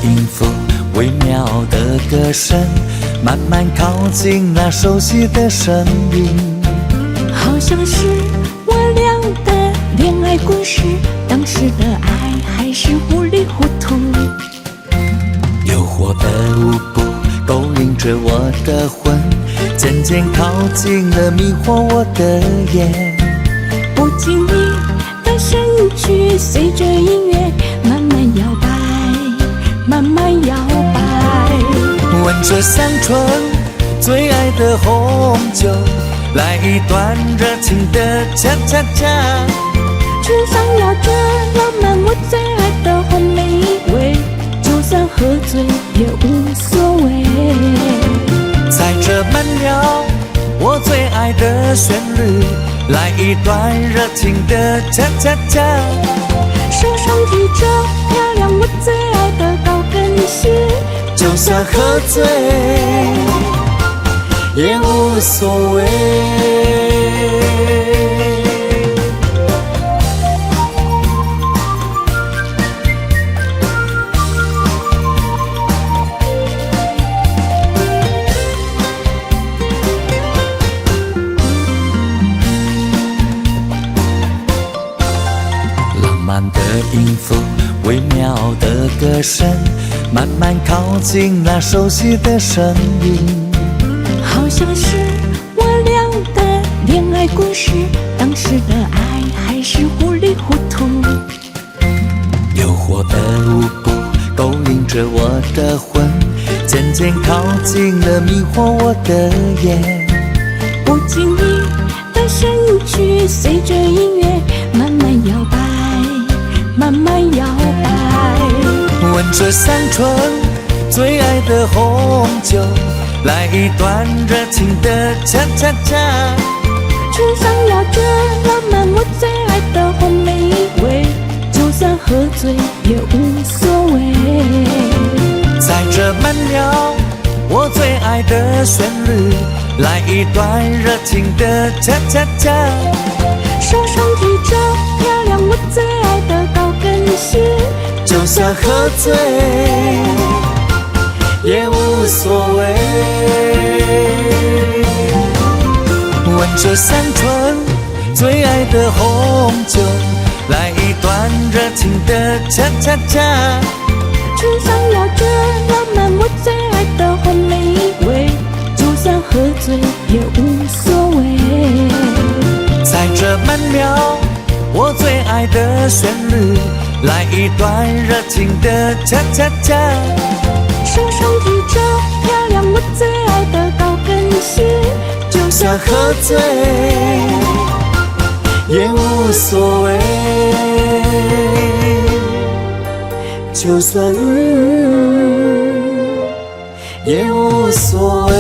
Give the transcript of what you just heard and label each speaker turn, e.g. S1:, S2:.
S1: 音符，微妙的歌声，慢慢靠近那熟悉的声音，
S2: 好像是我俩的恋爱故事，当时的爱还是糊里糊涂。
S1: 诱惑的舞步勾引着我的魂，渐渐靠近了迷惑我的眼，
S2: 不经意的身躯随着音乐慢慢摇摆，慢慢摇摆。
S1: 闻着香醇最爱的红酒，来一段热情的恰恰恰，
S2: 唇上咬着浪漫我最爱的红玫瑰，就算喝醉也无所谓。
S1: 踩着慢摇我最爱的旋律，来一段热情的恰恰恰，
S2: 手上提着漂亮我最爱的高跟鞋，
S1: 就算喝醉也无所谓。浪漫的音符，微妙的歌声，慢慢靠近那熟悉的声音，
S2: 好像是我俩的恋爱故事，当时的爱还是糊里糊涂。
S1: 诱惑的舞步勾引着我的魂，渐渐靠近了迷惑我的眼，
S2: 不经意的身躯随着音乐慢慢摇摆，慢慢摇摆。
S1: 闻着香醇最爱的红酒，来一段热情的恰恰恰，
S2: 唇上咬着浪漫我最爱的红玫瑰，就算喝醉也无所谓。
S1: 踩着慢摇我最爱的旋律，来一段热情的恰恰恰，
S2: 手上提着漂亮我最爱的高跟鞋，
S1: 就算喝醉也无所谓。闻着香醇最爱的红酒，来一段热情的恰恰恰，
S2: 唇上咬着浪漫我最爱的红玫瑰，就算喝醉也无所谓。
S1: 踩着慢摇我最爱的旋律，来一段热情的恰恰恰，
S2: 手上提着漂亮我最爱的高跟鞋，就
S1: 算喝醉也无所谓，就算也无所谓。